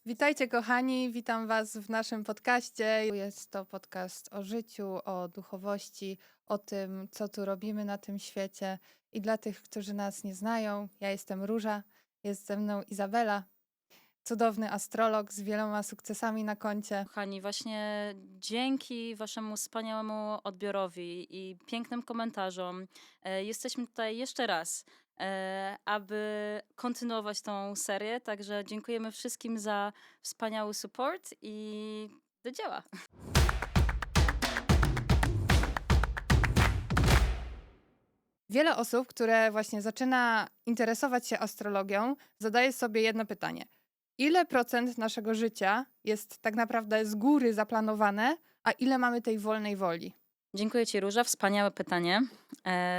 Witajcie kochani, witam Was w naszym podcaście. Jest to podcast o życiu, o duchowości, o tym, co tu robimy na tym świecie. I dla tych, którzy nas nie znają, ja jestem Róża, jest ze mną Izabela, cudowny astrolog z wieloma sukcesami na koncie. Kochani, właśnie dzięki waszemu wspaniałemu odbiorowi i pięknym komentarzom jesteśmy tutaj jeszcze raz, aby kontynuować tą serię. Także dziękujemy wszystkim za wspaniały support i do dzieła. Wiele osób, które właśnie zaczyna interesować się astrologią, zadaje sobie jedno pytanie. Ile procent naszego życia jest tak naprawdę z góry zaplanowane, a ile mamy tej wolnej woli? Dziękuję ci, Róża. Wspaniałe pytanie.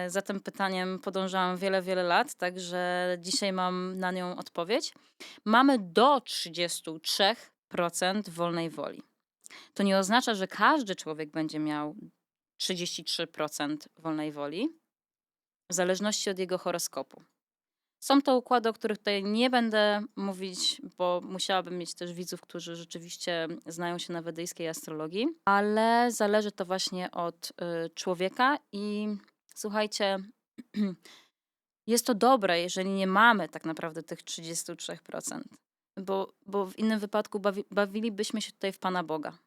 Za tym pytaniem podążałam wiele, wiele lat, także dzisiaj mam na nią odpowiedź. Mamy do 33% wolnej woli. To nie oznacza, że każdy człowiek będzie miał 33% wolnej woli, w zależności od jego horoskopu. Są to układy, o których tutaj nie będę mówić, bo musiałabym mieć też widzów, którzy rzeczywiście znają się na wedyjskiej astrologii, ale zależy to właśnie od człowieka i słuchajcie, jest to dobre, jeżeli nie mamy tak naprawdę tych 33%, bo w innym wypadku bawilibyśmy się tutaj w Pana Boga.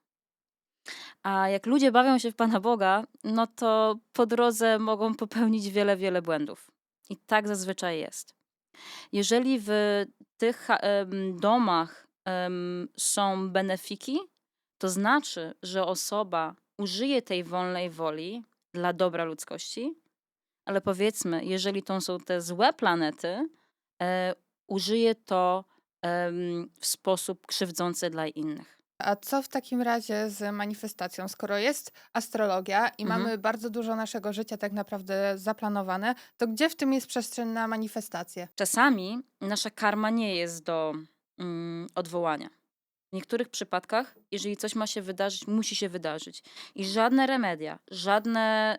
A jak ludzie bawią się w Pana Boga, no to po drodze mogą popełnić wiele, wiele błędów. I tak zazwyczaj jest. Jeżeli w tych domach są benefiki, to znaczy, że osoba użyje tej wolnej woli dla dobra ludzkości, ale powiedzmy, jeżeli to są te złe planety, użyje to w sposób krzywdzący dla innych. A co w takim razie z manifestacją? Skoro jest astrologia i Mhm. mamy bardzo dużo naszego życia tak naprawdę zaplanowane, to gdzie w tym jest przestrzeń na manifestację? Czasami nasza karma nie jest do odwołania. W niektórych przypadkach, jeżeli coś ma się wydarzyć, musi się wydarzyć. I żadne remedia, żadne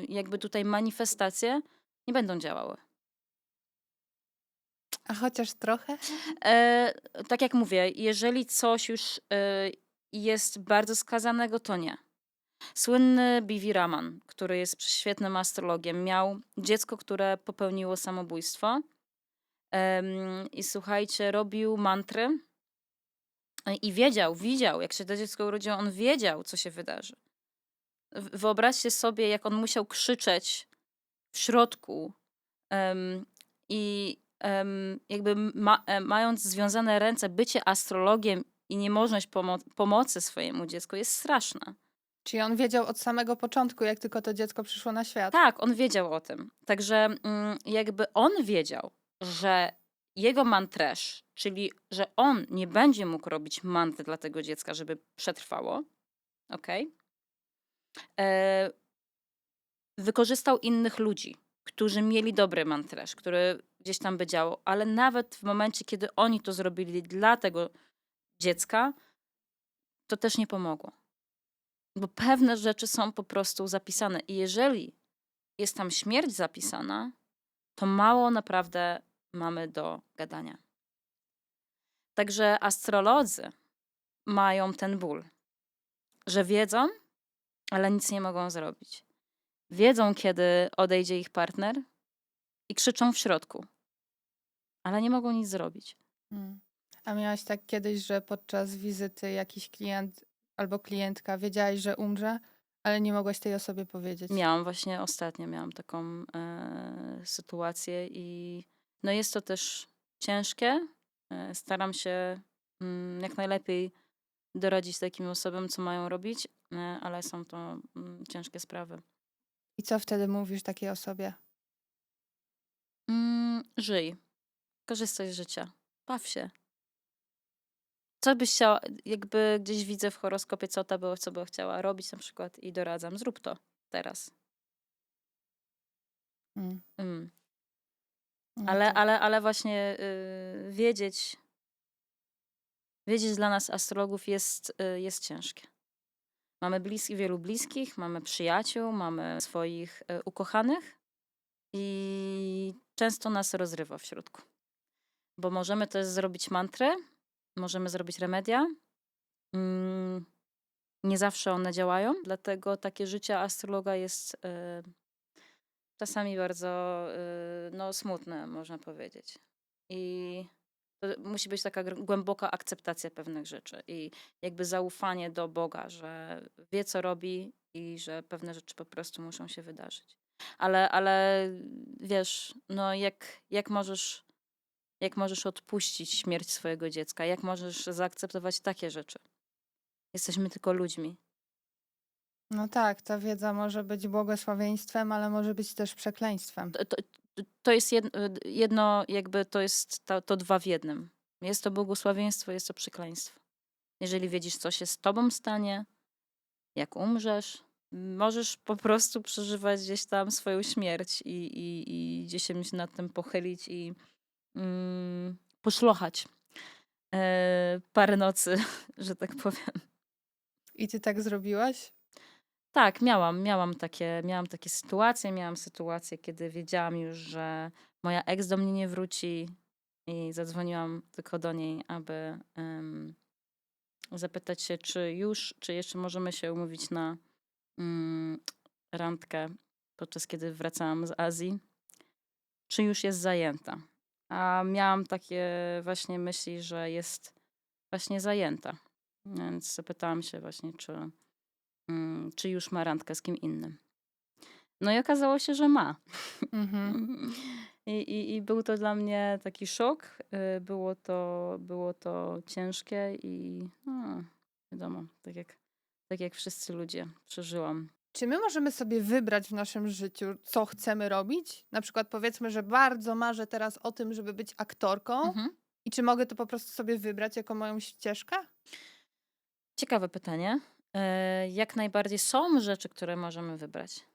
jakby tutaj manifestacje nie będą działały. A chociaż trochę? E, tak jak mówię, jeżeli coś już jest bardzo skazanego, to nie. Słynny B.V. Raman, który jest świetnym astrologiem, miał dziecko, które popełniło samobójstwo. I słuchajcie, robił mantry i widział, jak się to dziecko urodziło, on wiedział, co się wydarzy. Wyobraźcie sobie, jak on musiał krzyczeć w środku i jakby mając związane ręce, bycie astrologiem i niemożność pomocy swojemu dziecku jest straszne. Czyli on wiedział od samego początku, jak tylko to dziecko przyszło na świat? Tak, on wiedział o tym. Także jakby on wiedział, że jego mantresz, czyli że on nie będzie mógł robić mantry dla tego dziecka, żeby przetrwało, okej? E, Wykorzystał innych ludzi, którzy mieli dobry mantresz, który gdzieś tam by działał, ale nawet w momencie, kiedy oni to zrobili dla tego dziecka, to też nie pomogło. Bo pewne rzeczy są po prostu zapisane i jeżeli jest tam śmierć zapisana, to mało naprawdę mamy do gadania. Także astrolodzy mają ten ból, że wiedzą, ale nic nie mogą zrobić. Wiedzą, kiedy odejdzie ich partner i krzyczą w środku, ale nie mogą nic zrobić. Mm. A miałaś tak kiedyś, że podczas wizyty jakiś klient albo klientka wiedziałaś, że umrze, ale nie mogłaś tej osobie powiedzieć? Ostatnio miałam taką sytuację i no jest to też ciężkie. Staram się jak najlepiej doradzić takim osobom, co mają robić, ale są to ciężkie sprawy. I co wtedy mówisz takiej osobie? Żyj, korzystaj z życia, baw się. Co byś chciała, jakby gdzieś widzę w horoskopie, co by chciała robić na przykład i doradzam, zrób to teraz. Mm. Mm. No Ale, to ale, ale właśnie wiedzieć dla nas astrologów jest ciężkie. Mamy wielu bliskich, mamy przyjaciół, mamy swoich ukochanych i często nas rozrywa w środku. Bo możemy też zrobić mantrę, możemy zrobić remedia. Mm, Nie zawsze one działają, dlatego takie życie astrologa jest czasami bardzo no, smutne, można powiedzieć. I to musi być taka głęboka akceptacja pewnych rzeczy i jakby zaufanie do Boga, że wie, co robi i że pewne rzeczy po prostu muszą się wydarzyć. Ale wiesz, no jak możesz odpuścić śmierć swojego dziecka? Jak możesz zaakceptować takie rzeczy? Jesteśmy tylko ludźmi. No tak, ta wiedza może być błogosławieństwem, ale może być też przekleństwem. To jest jedno, jakby to jest to dwa w jednym. Jest to błogosławieństwo, jest to przekleństwo. Jeżeli wiedzisz, co się z tobą stanie, jak umrzesz, możesz po prostu przeżywać gdzieś tam swoją śmierć i gdzieś się nad tym pochylić i poszlochać parę nocy, że tak powiem. I ty tak zrobiłaś? Tak, miałam takie sytuacje. Miałam sytuację, kiedy wiedziałam już, że moja ex do mnie nie wróci i zadzwoniłam tylko do niej, aby zapytać się, czy jeszcze możemy się umówić na mm, randkę, podczas kiedy wracałam z Azji, czy już jest zajęta. A miałam takie właśnie myśli, że jest właśnie zajęta. Więc zapytałam się właśnie, czy już ma randkę z kim innym. No i okazało się, że ma. Mhm. I był to dla mnie taki szok. Było to ciężkie i no, wiadomo, tak jak wszyscy ludzie przeżyłam. Czy my możemy sobie wybrać w naszym życiu, co chcemy robić? Na przykład powiedzmy, że bardzo marzę teraz o tym, żeby być aktorką. Mhm. I czy mogę to po prostu sobie wybrać jako moją ścieżkę? Ciekawe pytanie. Jak najbardziej są rzeczy, które możemy wybrać,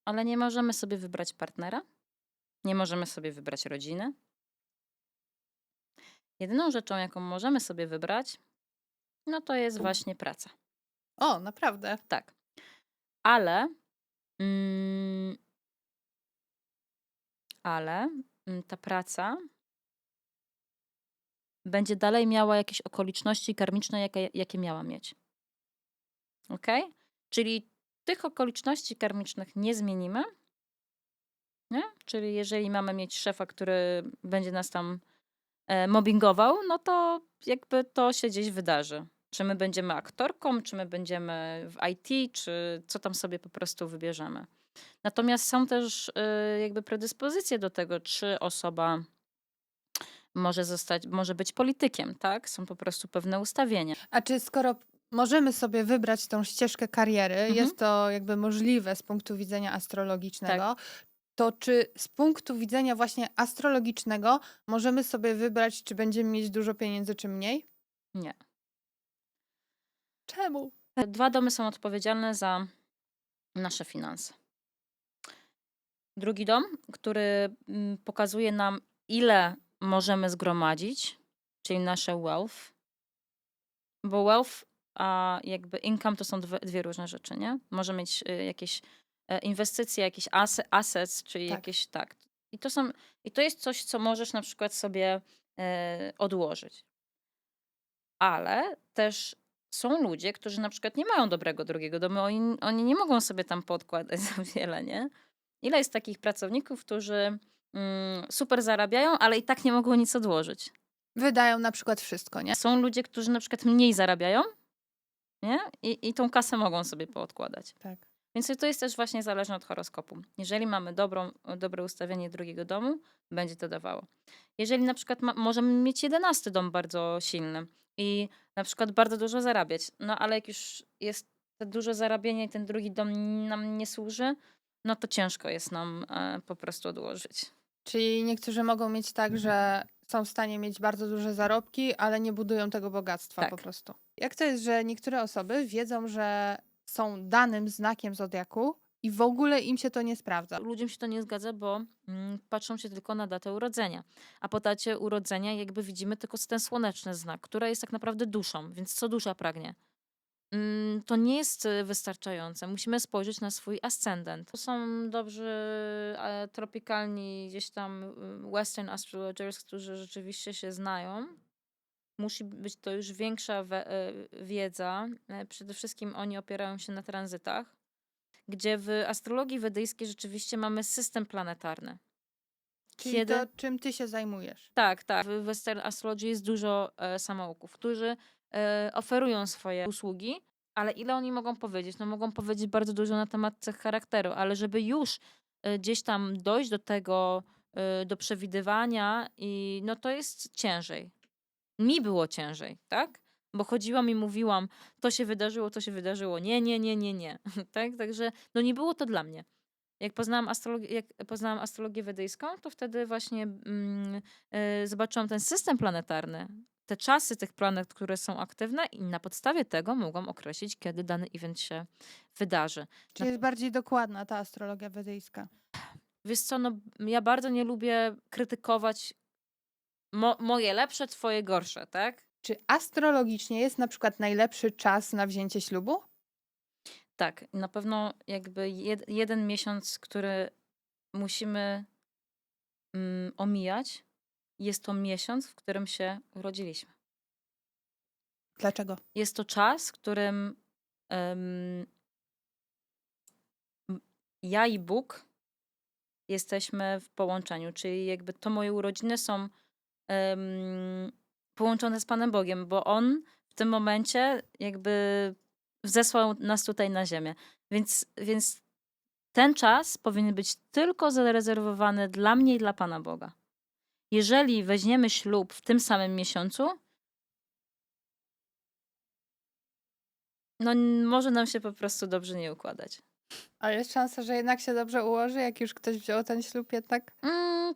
ale nie możemy sobie wybrać partnera, nie możemy sobie wybrać rodziny. Jedyną rzeczą, jaką możemy sobie wybrać, no to jest właśnie praca. O, naprawdę. Tak. Ale, mm, ale ta praca będzie dalej miała jakieś okoliczności karmiczne, jakie miała mieć. Ok? Czyli tych okoliczności karmicznych nie zmienimy. Nie? Czyli jeżeli mamy mieć szefa, który będzie nas tam mobbingował, no to jakby to się gdzieś wydarzy. Czy my będziemy aktorką, czy my będziemy w IT, czy co tam sobie po prostu wybierzemy. Natomiast są też jakby predyspozycje do tego, czy osoba może być politykiem, tak? Są po prostu pewne ustawienia. A czy skoro możemy sobie wybrać tą ścieżkę kariery, Mhm. jest to jakby możliwe z punktu widzenia Tak. astrologicznego, to czy z punktu widzenia właśnie astrologicznego możemy sobie wybrać, czy będziemy mieć dużo pieniędzy, czy mniej? Nie. Czemu? Dwa domy są odpowiedzialne za nasze finanse. Drugi dom, który pokazuje nam, ile możemy zgromadzić, czyli nasze wealth, bo wealth a jakby income to są dwie różne rzeczy, nie? Może mieć jakieś inwestycje, jakieś assets, czyli Tak. jakieś tak. I to jest coś, co możesz na przykład sobie odłożyć. Ale też są ludzie, którzy na przykład nie mają dobrego drugiego domu, oni nie mogą sobie tam podkładać za wiele, nie? Ile jest takich pracowników, którzy super zarabiają, ale i tak nie mogą nic odłożyć? Wydają na przykład wszystko, nie? Są ludzie, którzy na przykład mniej zarabiają, nie? I tą kasę mogą sobie poodkładać. Tak. Więc to jest też właśnie zależne od horoskopu. Jeżeli mamy dobre ustawienie drugiego domu, będzie to dawało. Jeżeli na przykład możemy mieć 11 dom bardzo silny i na przykład bardzo dużo zarabiać, no ale jak już jest to duże zarabianie i ten drugi dom nam nie służy, no to ciężko jest nam po prostu odłożyć. Czyli niektórzy mogą mieć tak, że są w stanie mieć bardzo duże zarobki, ale nie budują tego bogactwa po Tak. prostu. Jak to jest, że niektóre osoby wiedzą, że są danym znakiem zodiaku i w ogóle im się to nie sprawdza? Ludziom się to nie zgadza, bo patrzą się tylko na datę urodzenia. A po dacie urodzenia jakby widzimy tylko ten słoneczny znak, która jest tak naprawdę duszą, więc co dusza pragnie. To nie jest wystarczające. Musimy spojrzeć na swój ascendent. To są dobrzy tropikalni gdzieś tam western astrologers, którzy rzeczywiście się znają. musi być to już większa wiedza. Przede wszystkim oni opierają się na tranzytach, gdzie w astrologii wedyjskiej rzeczywiście mamy system planetarny. Czyli to, Kiedy czym ty się zajmujesz? tak, tak. W Western Astrology jest dużo samouków, którzy oferują swoje usługi, ale ile oni mogą powiedzieć? No mogą powiedzieć bardzo dużo na temat cech charakteru, ale żeby już gdzieś tam dojść do tego, do przewidywania i no to jest ciężej. Mi było ciężej, tak? Bo chodziłam i mówiłam, to się wydarzyło, nie, nie, nie, nie, nie, tak? Także no nie było to dla mnie. Jak poznałam astrologię wedyjską, to wtedy właśnie zobaczyłam ten system planetarny, te czasy tych planet, które są aktywne i na podstawie tego mogłam określić, kiedy dany event się wydarzy. Czyli jest bardziej dokładna ta astrologia wedyjska. Wiesz co, no ja bardzo nie lubię krytykować moje lepsze, twoje gorsze, tak? Czy astrologicznie jest na przykład najlepszy czas na wzięcie ślubu? Tak, na pewno jakby jeden miesiąc, który musimy omijać, jest to miesiąc, w którym się urodziliśmy. Dlaczego? Jest to czas, w którym em, ja i Bóg jesteśmy w połączeniu, czyli jakby to moje urodziny są połączone z Panem Bogiem, bo On w tym momencie jakby zesłał nas tutaj na ziemię. Więc ten czas powinien być tylko zarezerwowany dla mnie i dla Pana Boga. Jeżeli weźmiemy ślub w tym samym miesiącu, no może nam się po prostu dobrze nie układać. Ale jest szansa, że jednak się dobrze ułoży, jak już ktoś wziął ten ślub jednak?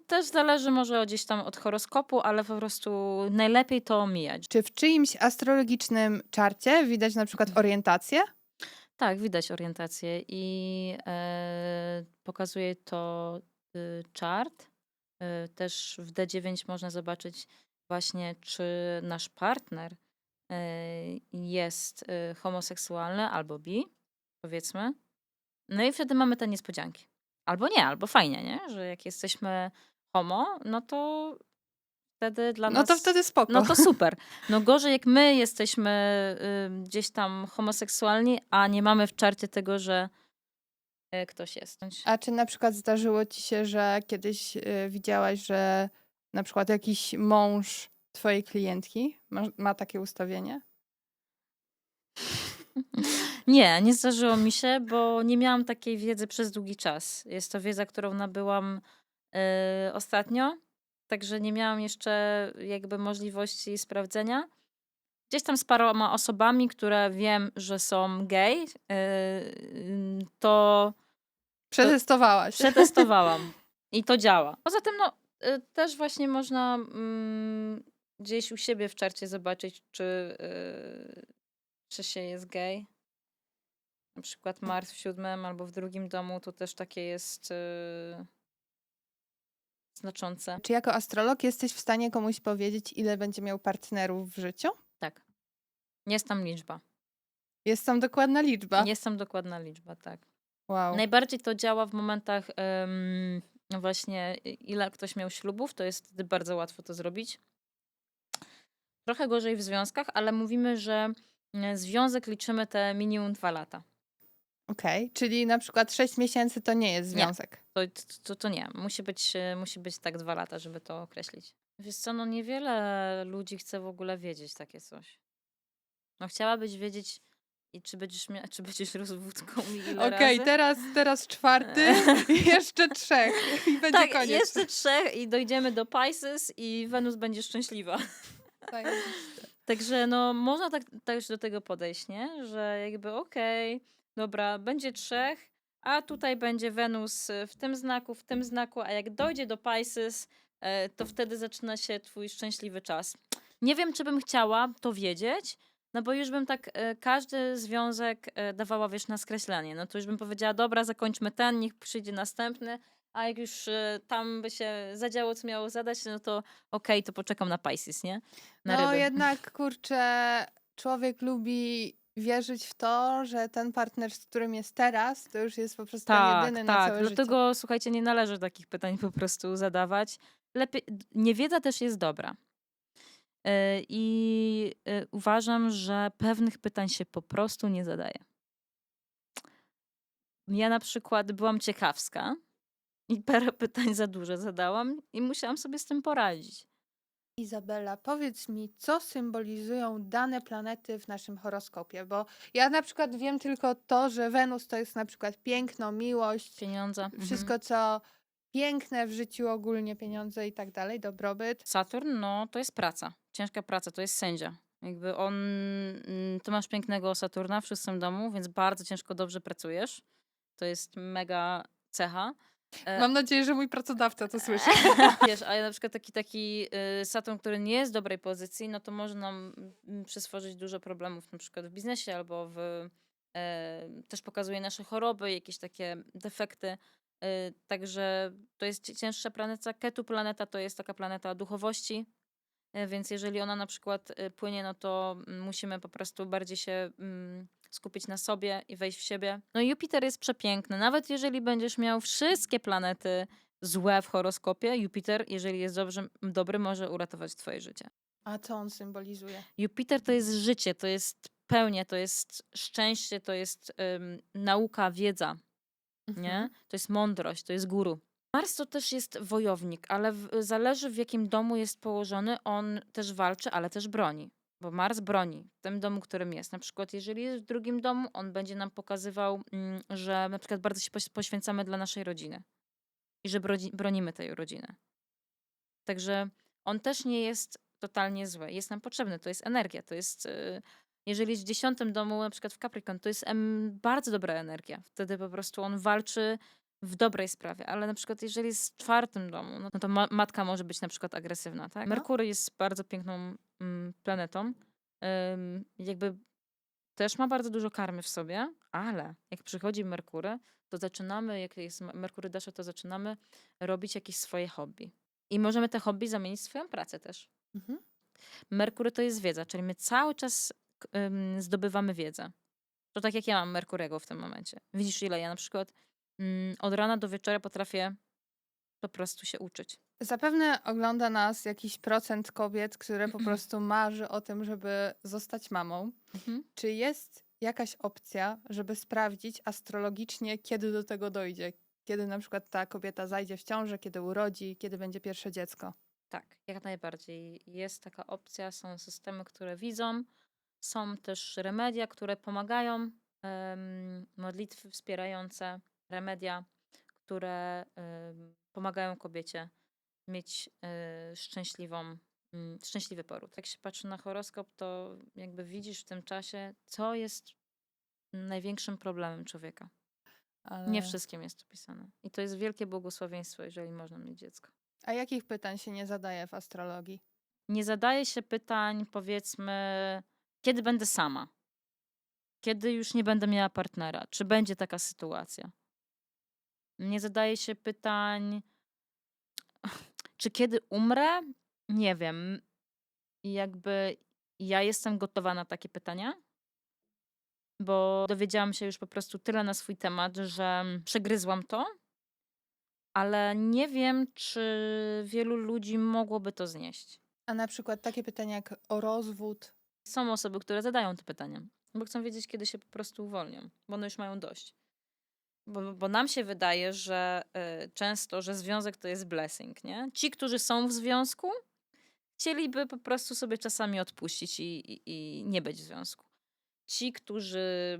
Też zależy może gdzieś tam od horoskopu, ale po prostu najlepiej to omijać. Czy w czyimś astrologicznym czarcie widać na przykład orientację? Tak, widać orientację i pokazuje to chart. Też w D9 można zobaczyć właśnie, czy nasz partner jest homoseksualny albo bi, powiedzmy. No i wtedy mamy te niespodzianki. Albo nie, albo fajnie, nie? Że jak jesteśmy homo, no to wtedy dla No to nas... wtedy spoko. No to super. No gorzej jak my jesteśmy gdzieś tam homoseksualni, a nie mamy w czarcie tego, że ktoś jest. A czy na przykład zdarzyło ci się, że kiedyś widziałaś, że na przykład jakiś mąż twojej klientki ma takie ustawienie? Nie zdarzyło mi się, bo nie miałam takiej wiedzy przez długi czas. Jest to wiedza, którą nabyłam ostatnio, także nie miałam jeszcze jakby możliwości sprawdzenia. Gdzieś tam z paroma osobami, które wiem, że są gej, to Przetestowałaś. przetestowałam i to działa. Poza tym, no, też właśnie można gdzieś u siebie w czarcie zobaczyć, czy się jest gej. Na przykład Mars w 7 albo w 2 domu to też takie jest znaczące. Czy jako astrolog jesteś w stanie komuś powiedzieć, ile będzie miał partnerów w życiu? Tak. Jest tam liczba. Jest tam dokładna liczba. Jest tam dokładna liczba, tak. Wow. Najbardziej to działa w momentach właśnie ile ktoś miał ślubów, to jest wtedy bardzo łatwo to zrobić. Trochę gorzej w związkach, ale mówimy, że związek liczymy te minimum 2 lata. Okej, czyli na przykład 6 miesięcy to nie jest Nie. związek. To nie. Musi być tak 2 lata, żeby to określić. Wiesz co, no niewiele ludzi chce w ogóle wiedzieć takie coś. No chciałabyś wiedzieć, czy będziesz rozwódką i ile Okej, razy? teraz 4 i jeszcze 3 i będzie Tak, koniec. jeszcze 3 i dojdziemy do Pisces i Wenus będzie szczęśliwa. Zajebiste. Także no można tak też do tego podejść, nie? Że jakby okej, dobra, będzie 3, a tutaj będzie Wenus w tym znaku, a jak dojdzie do Pisces, to wtedy zaczyna się twój szczęśliwy czas. Nie wiem, czy bym chciała to wiedzieć, no bo już bym tak każdy związek dawała, wiesz, na skreślenie. No to już bym powiedziała, dobra, zakończmy ten, niech przyjdzie następny, a jak już tam by się zadziało, co miało zadać, no to okej, to poczekam na Pisces, nie? Na No ryby. jednak, kurczę, człowiek lubi wierzyć w to, że ten partner, z którym jest teraz, to już jest po prostu ten Tak, jedyny na tak. całe życie. Dlatego słuchajcie, nie należy takich pytań po prostu zadawać. Niewiedza też jest dobra. Uważam, że pewnych pytań się po prostu nie zadaje. Ja na przykład byłam ciekawska i parę pytań za dużo zadałam i musiałam sobie z tym poradzić. Izabela, powiedz mi, co symbolizują dane planety w naszym horoskopie? Bo ja na przykład wiem tylko to, że Wenus to jest na przykład piękno, miłość, Pieniądze. wszystko co piękne w życiu ogólnie, pieniądze i tak dalej, dobrobyt. Saturn, no to jest praca, ciężka praca, to jest sędzia. Jakby on, ty masz pięknego Saturna w 6 domu, więc bardzo ciężko dobrze pracujesz. To jest mega cecha. Mam nadzieję, że mój pracodawca to słyszy. Wiesz, a ja na przykład taki Saturn, który nie jest w dobrej pozycji, no to może nam przysworzyć dużo problemów na przykład w biznesie albo też pokazuje nasze choroby, jakieś takie defekty. Także to jest cięższa planeta. Ketu planeta to jest taka planeta duchowości, więc jeżeli ona na przykład płynie, no to musimy po prostu bardziej się skupić na sobie i wejść w siebie. No i Jupiter jest przepiękny. Nawet jeżeli będziesz miał wszystkie planety złe w horoskopie, Jupiter, jeżeli jest dobry, może uratować twoje życie. A co on symbolizuje? Jupiter to jest życie, to jest pełnia, to jest szczęście, to jest nauka, wiedza, nie? To jest mądrość, to jest guru. Mars to też jest wojownik, ale zależy w jakim domu jest położony, on też walczy, ale też broni. Bo Mars broni w tym domu, którym jest. Na przykład jeżeli jest w drugim domu, on będzie nam pokazywał, że na przykład bardzo się poświęcamy dla naszej rodziny. I że bronimy tej rodziny. Także on też nie jest totalnie zły. Jest nam potrzebny, to jest energia. To jest, jeżeli jest w 10 domu, na przykład w Capricorn, to jest bardzo dobra energia. Wtedy po prostu on walczy w dobrej sprawie, ale na przykład jeżeli jest w 4 domu, no to matka może być na przykład agresywna, tak? No. Merkury jest bardzo piękną planetą. Jakby też ma bardzo dużo karmy w sobie, ale jak przychodzi Merkury, to zaczynamy, jak jest Merkury Dasza, to zaczynamy robić jakieś swoje hobby. I możemy te hobby zamienić w swoją pracę też. Mhm. Merkury to jest wiedza, czyli my cały czas zdobywamy wiedzę. To tak jak ja mam Merkurego w tym momencie. Widzisz, ile ja na przykład od rana do wieczora potrafię po prostu się uczyć. Zapewne ogląda nas jakiś procent kobiet, które po prostu marzy o tym, żeby zostać mamą. Mhm. Czy jest jakaś opcja, żeby sprawdzić astrologicznie, kiedy do tego dojdzie? Kiedy na przykład ta kobieta zajdzie w ciążę, kiedy urodzi, kiedy będzie pierwsze dziecko? Tak, jak najbardziej. Jest taka opcja, są systemy, które widzą, są też remedia, które pomagają, modlitwy wspierające, remedia, które pomagają kobiecie mieć szczęśliwy poród. Jak się patrzy na horoskop, to jakby widzisz w tym czasie, co jest największym problemem człowieka. Ale... Nie wszystkim jest to pisane. I to jest wielkie błogosławieństwo, jeżeli można mieć dziecko. A jakich pytań się nie zadaje w astrologii? Nie zadaje się pytań, powiedzmy, kiedy będę sama? Kiedy już nie będę miała partnera? Czy będzie taka sytuacja? Nie zadaje się pytań, czy kiedy umrę? Nie wiem. Jakby ja jestem gotowa na takie pytania, bo dowiedziałam się już po prostu tyle na swój temat, że przegryzłam to, ale nie wiem, czy wielu ludzi mogłoby to znieść. A na przykład takie pytania jak o rozwód? Są osoby, które zadają te pytania, bo chcą wiedzieć, kiedy się po prostu uwolnią, bo one już mają dość. Bo nam się wydaje, że często, że związek to jest blessing, nie? Ci, którzy są w związku, chcieliby po prostu sobie czasami odpuścić i nie być w związku. Ci, którzy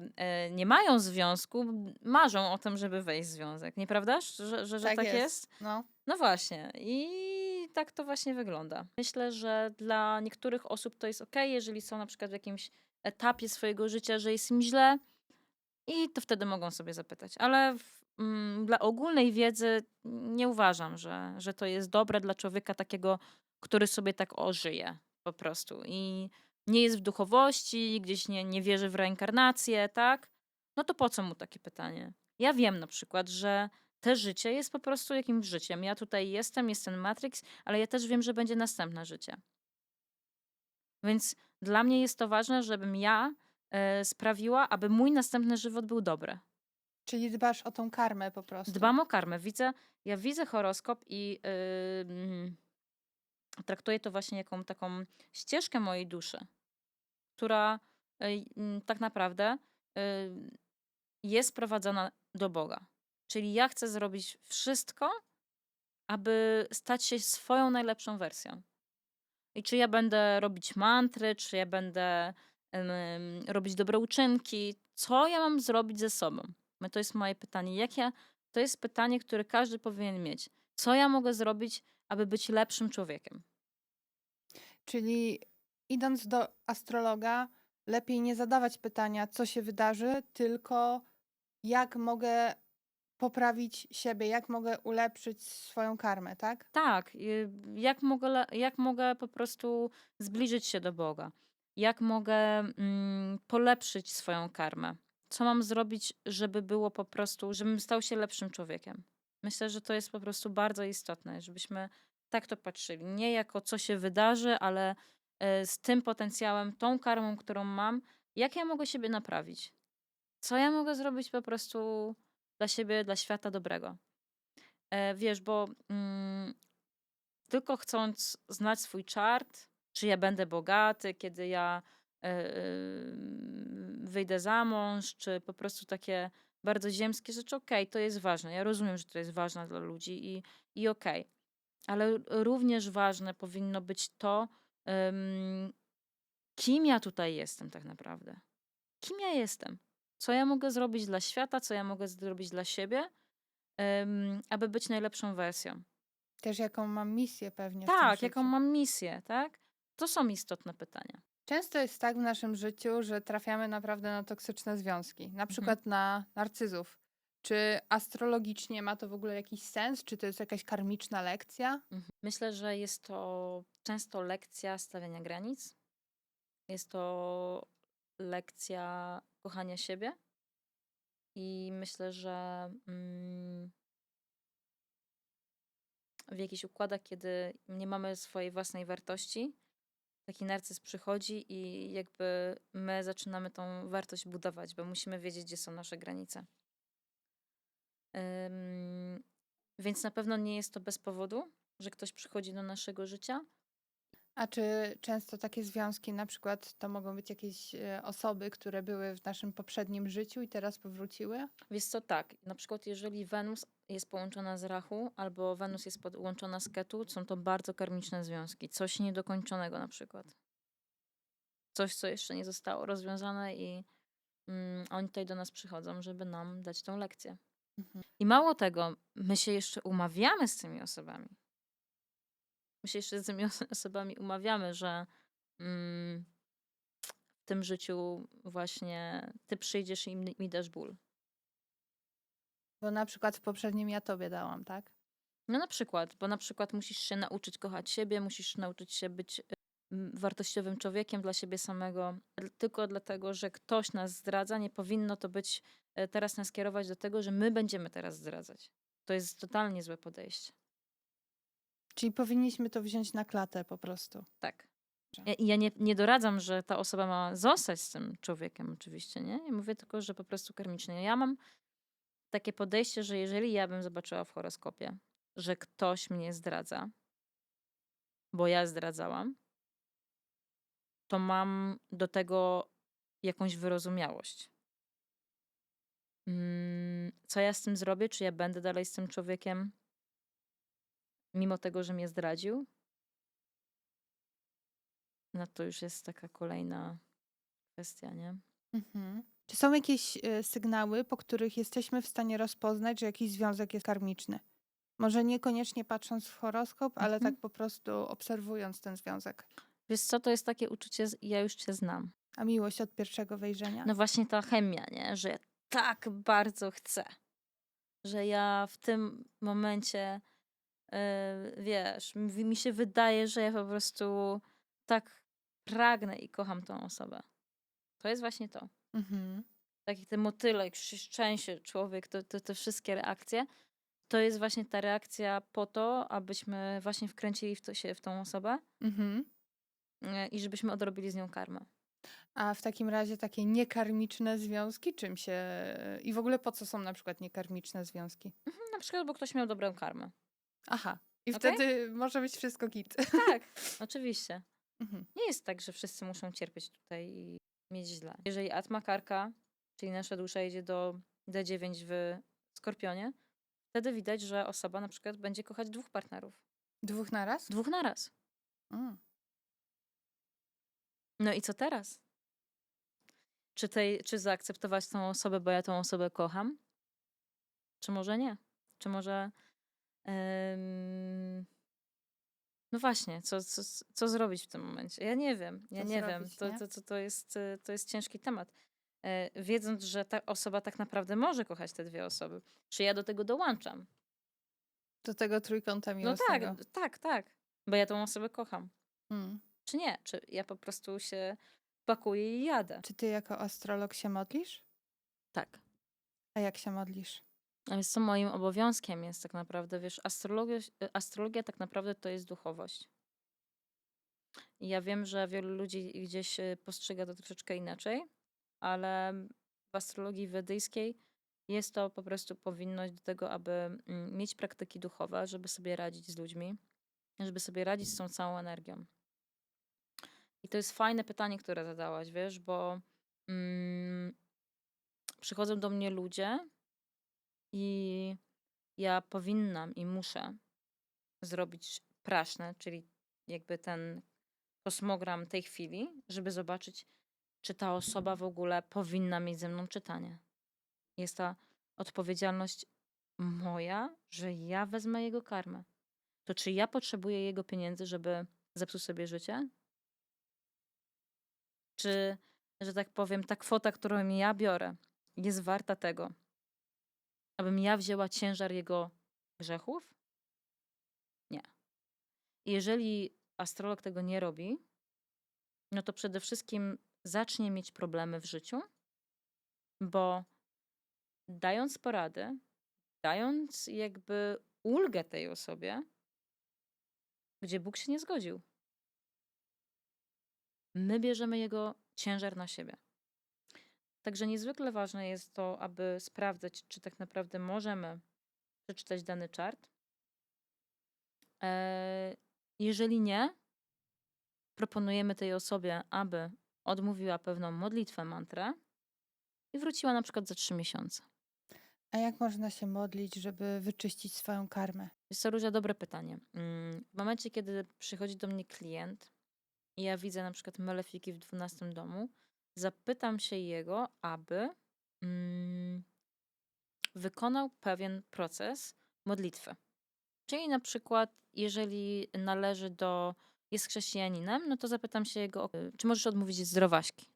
nie mają związku, marzą o tym, żeby wejść w związek. Nieprawdaż, że tak jest? No. No właśnie. I tak to właśnie wygląda. Myślę, że dla niektórych osób to jest okej, jeżeli są na przykład w jakimś etapie swojego życia, że jest im źle i to wtedy mogą sobie zapytać. Ale dla ogólnej wiedzy nie uważam, że to jest dobre dla człowieka takiego, który sobie tak żyje po prostu i nie jest w duchowości, gdzieś nie wierzy w reinkarnację, tak? No to po co mu takie pytanie? Ja wiem na przykład, że te życie jest po prostu jakimś życiem. Ja tutaj jestem, jest ten Matrix, ale ja też wiem, że będzie następne życie. Więc dla mnie jest to ważne, żebym ja sprawiła, aby mój następny żywot był dobry. Czyli dbasz o tą karmę po prostu. Dbam o karmę. Ja widzę horoskop i traktuję to właśnie jako taką ścieżkę mojej duszy, która tak naprawdę y, jest prowadzona do Boga. Czyli ja chcę zrobić wszystko, aby stać się swoją najlepszą wersją. I czy ja będę robić mantry, czy ja będę robić dobre uczynki, co ja mam zrobić ze sobą? To jest moje pytanie. To jest pytanie, które każdy powinien mieć. Co ja mogę zrobić, aby być lepszym człowiekiem? Czyli idąc do astrologa, lepiej nie zadawać pytania, co się wydarzy, tylko jak mogę poprawić siebie, jak mogę ulepszyć swoją karmę, tak? Tak, jak mogę po prostu zbliżyć się do Boga? Jak mogę polepszyć swoją karmę? Co mam zrobić, żeby było po prostu, żebym stał się lepszym człowiekiem? Myślę, że to jest po prostu bardzo istotne, żebyśmy tak to patrzyli. Nie jako co się wydarzy, ale z tym potencjałem, tą karmą, którą mam, jak ja mogę siebie naprawić? Co ja mogę zrobić po prostu dla siebie, dla świata dobrego? Wiesz, bo tylko chcąc znać swój czart, czy ja będę bogaty, kiedy ja wyjdę za mąż, czy po prostu takie bardzo ziemskie rzeczy, okej, to jest ważne. Ja rozumiem, że to jest ważne dla ludzi i okej. Ale również ważne powinno być to, kim ja tutaj jestem tak naprawdę. Kim ja jestem? Co ja mogę zrobić dla świata, co ja mogę zrobić dla siebie, aby być najlepszą wersją. Też jaką mam misję pewnie w tym Tak, jaką życiu. mam misję, tak? To są istotne pytania. Często jest tak w naszym życiu, że trafiamy naprawdę na toksyczne związki, na Mhm. przykład na narcyzów. Czy astrologicznie ma to w ogóle jakiś sens? Czy to jest jakaś karmiczna lekcja? Myślę, że jest to często lekcja stawiania granic. Jest to lekcja kochania siebie. I myślę, że w jakichś układach, kiedy nie mamy swojej własnej wartości, taki narcyz przychodzi i jakby my zaczynamy tą wartość budować, bo musimy wiedzieć, gdzie są nasze granice. Więc na pewno nie jest to bez powodu, że ktoś przychodzi do naszego życia. A czy często takie związki, na przykład to mogą być jakieś osoby, które były w naszym poprzednim życiu i teraz powróciły? Wiesz co, tak, na przykład jeżeli Wenus jest połączona z Rahu albo Wenus jest połączona z Ketu, są to bardzo karmiczne związki. Coś niedokończonego na przykład. Coś, co jeszcze nie zostało rozwiązane i oni tutaj do nas przychodzą, żeby nam dać tą lekcję. Mhm. I mało tego, my się jeszcze umawiamy z tymi osobami. My się jeszcze z tymi osobami umawiamy, że w tym życiu właśnie ty przyjdziesz i mi dasz ból. Bo na przykład w poprzednim ja tobie dałam, tak? No na przykład, bo na przykład musisz się nauczyć kochać siebie, musisz nauczyć się być wartościowym człowiekiem dla siebie samego. Tylko dlatego, że ktoś nas zdradza, nie powinno to być teraz nas kierować do tego, że my będziemy teraz zdradzać. To jest totalnie złe podejście. Czyli powinniśmy to wziąć na klatę po prostu. Tak. Ja nie doradzam, że ta osoba ma zostać z tym człowiekiem oczywiście, nie? Ja mówię tylko, że po prostu karmicznie. Ja mam takie podejście, że jeżeli ja bym zobaczyła w horoskopie, że ktoś mnie zdradza, bo ja zdradzałam, to mam do tego jakąś wyrozumiałość. Co ja z tym zrobię? Czy ja będę dalej z tym człowiekiem, mimo tego, że mnie zdradził? No to już jest taka kolejna kwestia, nie? Mhm. Czy są jakieś sygnały, po których jesteśmy w stanie rozpoznać, że jakiś związek jest karmiczny? Może niekoniecznie patrząc w horoskop, ale tak po prostu obserwując ten związek. Wiesz co, to jest takie uczucie, ja już cię znam. A miłość od pierwszego wejrzenia? No właśnie ta chemia, nie? Że ja tak bardzo chcę, że ja w tym momencie, wiesz, mi się wydaje, że ja po prostu tak pragnę i kocham tą osobę. To jest właśnie to. Mhm. Tak jak ten motylek, szczęście, człowiek, te wszystkie reakcje, to jest właśnie ta reakcja po to, abyśmy właśnie wkręcili się w tą osobę Mhm. i żebyśmy odrobili z nią karmę. A w takim razie takie niekarmiczne związki czym się... I w ogóle po co są na przykład niekarmiczne związki? Na przykład, bo ktoś miał dobrą karmę. Aha, I Okej? wtedy może być wszystko git. Tak, oczywiście. Mhm. Nie jest tak, że wszyscy muszą cierpieć tutaj i mieć źle. Jeżeli atma karka, czyli nasza dusza jedzie do D9 w Skorpionie, wtedy widać, że osoba na przykład będzie kochać dwóch partnerów. 2 naraz? Dwóch naraz. Mm. No i co teraz? Czy zaakceptować tą osobę, bo ja tą osobę kocham? Czy może nie? Czy może... no właśnie, co zrobić w tym momencie? Ja nie wiem, ja Co nie wiem. zrobić, nie? To jest ciężki temat. Wiedząc, że ta osoba tak naprawdę może kochać te dwie osoby. Czy ja do tego dołączam? Do tego trójkąta No tak, miłosnego. tak. Bo ja tą osobę kocham. Mm. Czy nie? Czy ja po prostu się pakuję i jadę? Czy ty jako astrolog się modlisz? Tak. A jak się modlisz? A więc co moim obowiązkiem jest tak naprawdę, wiesz, astrologia tak naprawdę to jest duchowość. I ja wiem, że wielu ludzi gdzieś postrzega to troszeczkę inaczej, ale w astrologii wedyjskiej jest to po prostu powinność do tego, aby mieć praktyki duchowe, żeby sobie radzić z ludźmi, żeby sobie radzić z tą całą energią. I to jest fajne pytanie, które zadałaś, wiesz, bo przychodzą do mnie ludzie i ja powinnam i muszę zrobić prasznę, czyli jakby ten kosmogram tej chwili, żeby zobaczyć, czy ta osoba w ogóle powinna mieć ze mną czytanie. Jest ta odpowiedzialność moja, że ja wezmę jego karmę. To czy ja potrzebuję jego pieniędzy, żeby zepsuć sobie życie? Czy, że tak powiem, ta kwota, którą ja biorę, jest warta tego, abym ja wzięła ciężar jego grzechów? Nie. I jeżeli astrolog tego nie robi, no to przede wszystkim zacznie mieć problemy w życiu, bo dając porady, dając jakby ulgę tej osobie, gdzie Bóg się nie zgodził, my bierzemy jego ciężar na siebie. Także niezwykle ważne jest to, aby sprawdzać, czy tak naprawdę możemy przeczytać dany czart. Jeżeli nie, proponujemy tej osobie, aby odmówiła pewną modlitwę, mantrę i wróciła na przykład za 3 miesiące. A jak można się modlić, żeby wyczyścić swoją karmę? Jest to Róża, dobre pytanie. W momencie, kiedy przychodzi do mnie klient i ja widzę na przykład malefiki w 12 domu, zapytam się jego, aby wykonał pewien proces modlitwy. Czyli na przykład, jeżeli jest chrześcijaninem, no to zapytam się jego, czy możesz odmówić zdrowaśki.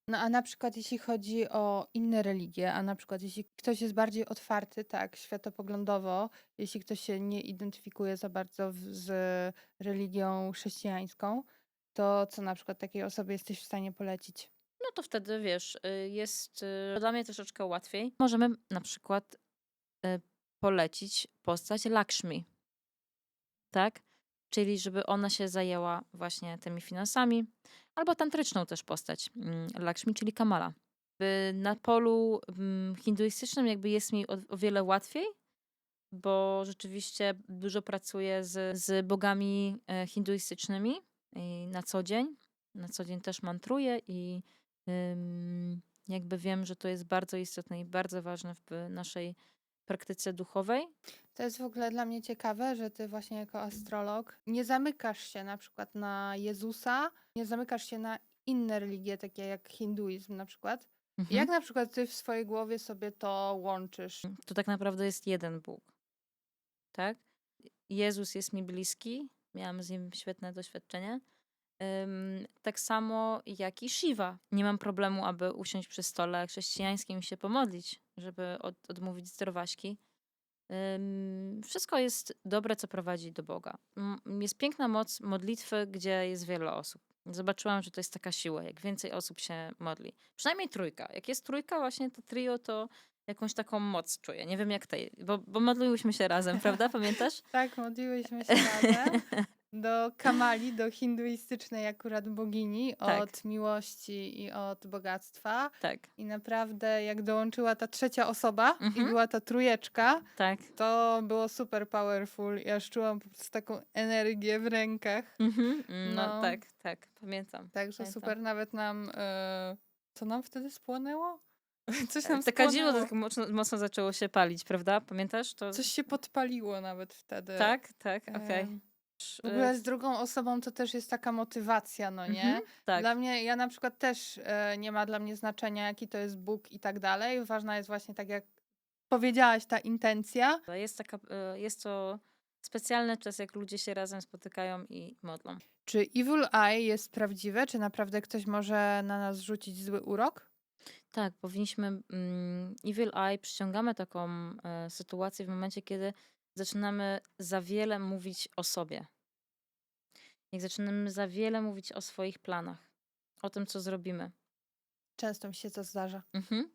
No a na przykład jeśli chodzi o inne religie, a na przykład jeśli ktoś jest bardziej otwarty, tak, światopoglądowo, jeśli ktoś się nie identyfikuje za bardzo z religią chrześcijańską, to co na przykład takiej osobie jesteś w stanie polecić? No to wtedy, wiesz, jest dla mnie troszeczkę łatwiej. Możemy na przykład polecić postać Lakshmi, tak? Czyli żeby ona się zajęła właśnie tymi finansami, albo tantryczną też postać Lakshmi, czyli Kamala. Na polu hinduistycznym jakby jest mi o wiele łatwiej, bo rzeczywiście dużo pracuję z bogami hinduistycznymi na co dzień. Na co dzień też mantruję i jakby wiem, że to jest bardzo istotne i bardzo ważne w naszej praktyce duchowej. To jest w ogóle dla mnie ciekawe, że ty właśnie jako astrolog nie zamykasz się na przykład na Jezusa, nie zamykasz się na inne religie, takie jak hinduizm na przykład. Jak na przykład ty w swojej głowie sobie to łączysz? To tak naprawdę jest jeden Bóg, tak? Jezus jest mi bliski, miałam z nim świetne doświadczenie. Tak samo jak i Shiva. Nie mam problemu, aby usiąść przy stole chrześcijańskim i się pomodlić, żeby odmówić zdrowaśki. Wszystko jest dobre, co prowadzi do Boga. Jest piękna moc modlitwy, gdzie jest wiele osób. Zobaczyłam, że to jest taka siła, jak więcej osób się modli. Przynajmniej trójka. Jak jest trójka, właśnie to trio, to jakąś taką moc czuję. Nie wiem jak tej, bo modliłyśmy się razem, prawda? Pamiętasz? Tak, modliłyśmy się razem. do Kamali, do hinduistycznej akurat bogini Tak, od miłości i od bogactwa. tak. I naprawdę jak dołączyła ta trzecia osoba i Mhm, była ta trójeczka, tak. to było super powerful. Ja już czułam po prostu taką energię w rękach. Mhm, no No, tak, tak, pamiętam, także pamiętam. super. Nawet nam, co nam wtedy spłonęło? Coś nam Te kadzidło to spłonęło. tak mocno zaczęło się palić, prawda? Pamiętasz to? Coś się podpaliło nawet wtedy. Tak, tak, okej. Em, W ogóle z drugą osobą to też jest taka motywacja, no nie? Tak. Dla mnie, ja na przykład też nie ma dla mnie znaczenia, jaki to jest Bóg i tak dalej. Ważna jest właśnie, tak jak powiedziałaś, ta intencja. Jest to specjalny czas, jak ludzie się razem spotykają i modlą. Czy Evil Eye jest prawdziwe? Czy naprawdę ktoś może na nas rzucić zły urok? Tak, powinniśmy. Evil Eye przyciągamy taką sytuację w momencie, kiedy zaczynamy za wiele mówić o sobie. Jak zaczynamy za wiele mówić o swoich planach, o tym, co zrobimy. Często mi się to zdarza. Mhm.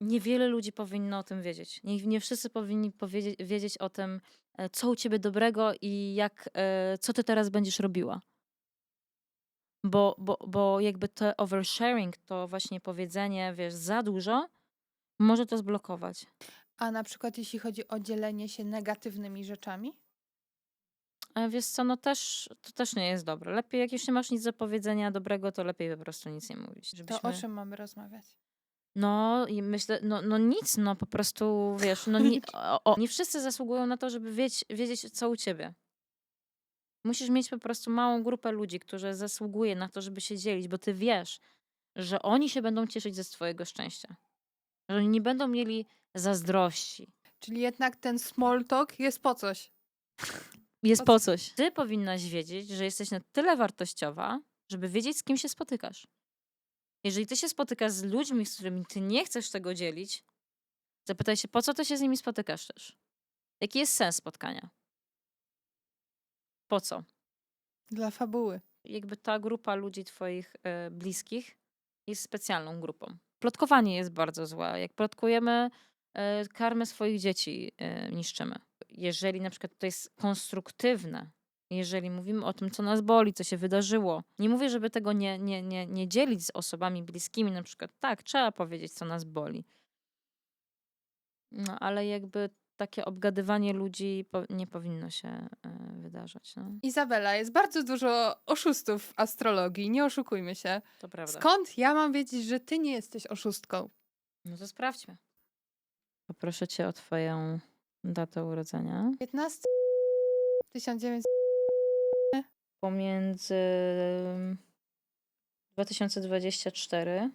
Niewiele ludzi powinno o tym wiedzieć. Nie wszyscy powinni wiedzieć o tym, co u ciebie dobrego i co ty teraz będziesz robiła. Bo jakby to oversharing, to właśnie powiedzenie, wiesz, za dużo, może to zblokować. A na przykład jeśli chodzi o dzielenie się negatywnymi rzeczami? Wiesz co, no to też nie jest dobre. Lepiej, jak już nie masz nic do powiedzenia dobrego, to lepiej po prostu nic nie mówić. To o czym mamy rozmawiać? No i myślę, no nic, no po prostu, wiesz, no nie wszyscy zasługują na to, żeby wiedzieć, co u ciebie. Musisz mieć po prostu małą grupę ludzi, którzy zasługuje na to, żeby się dzielić, bo ty wiesz, że oni się będą cieszyć ze twojego szczęścia. Że oni nie będą mieli zazdrości. Czyli jednak ten small talk jest po coś. Jest Po po coś. Ty powinnaś wiedzieć, że jesteś na tyle wartościowa, żeby wiedzieć, z kim się spotykasz. Jeżeli ty się spotykasz z ludźmi, z którymi ty nie chcesz tego dzielić, zapytaj się, po co ty się z nimi spotykasz też? Jaki jest sens spotkania? Po co? Dla fabuły. Jakby ta grupa ludzi twoich bliskich jest specjalną grupą. Plotkowanie jest bardzo złe. Jak plotkujemy, karmę swoich dzieci niszczymy. Jeżeli na przykład to jest konstruktywne, jeżeli mówimy o tym, co nas boli, co się wydarzyło, nie mówię, żeby tego nie dzielić z osobami bliskimi, na przykład tak, trzeba powiedzieć, co nas boli. No, ale jakby takie obgadywanie ludzi nie powinno się wydarzać. No. Izabela, jest bardzo dużo oszustów w astrologii, nie oszukujmy się. To prawda. Skąd ja mam wiedzieć, że ty nie jesteś oszustką? No to sprawdźmy. Poproszę cię o twoją datę urodzenia. 15 1900. Pomiędzy 2024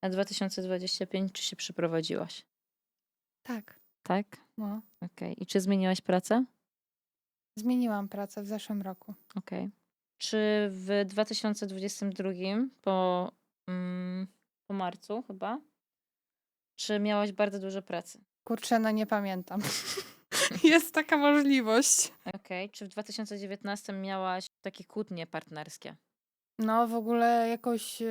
a 2025 czy się przeprowadziłaś? Tak, Tak? no. Okej. I czy zmieniłaś pracę? Zmieniłam pracę w zeszłym roku. Okej. Czy w 2022 po marcu chyba, czy miałaś bardzo dużo pracy? Kurczę, no nie pamiętam. Jest taka możliwość. Okej. Czy w 2019 miałaś takie kłótnie partnerskie? No w ogóle jakoś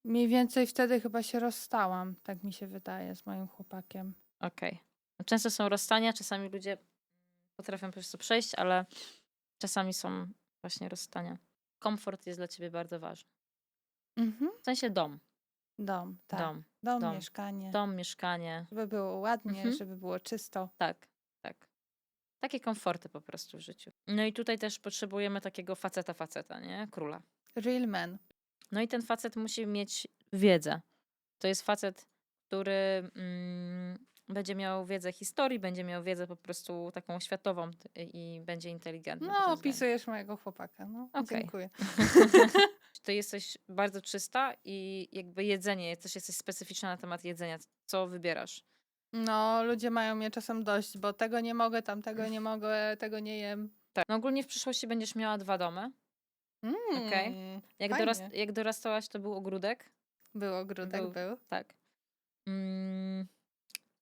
mniej więcej wtedy chyba się rozstałam, tak mi się wydaje, z moim chłopakiem. Okej. No często są rozstania, czasami ludzie potrafią po prostu przejść, ale czasami są właśnie rozstania. Komfort jest dla ciebie bardzo ważny. Mhm. W sensie dom. Dom, tak. Dom. Dom, Dom. mieszkanie. Dom, mieszkanie. Żeby było ładnie, Mhm. żeby było czysto. Tak, tak. Takie komforty po prostu w życiu. No i tutaj też potrzebujemy takiego faceta, nie? Króla. Real man. No i ten facet musi mieć wiedzę. To jest facet, który będzie miał wiedzę historii, będzie miał wiedzę po prostu taką światową i będzie inteligentny. pod No, tym względem. opisujesz mojego chłopaka. No, Okej. dziękuję. Ty jesteś bardzo czysta i jakby jedzenie, też jesteś specyficzna na temat jedzenia. Co wybierasz? No, ludzie mają mnie czasem dość, bo tego nie mogę, tamtego nie mogę, tego nie jem. Tak. No ogólnie w przyszłości będziesz miała 2 domy. Okej. Fajnie. Jak dorastałaś, to był ogródek. Był ogródek, był. Tak.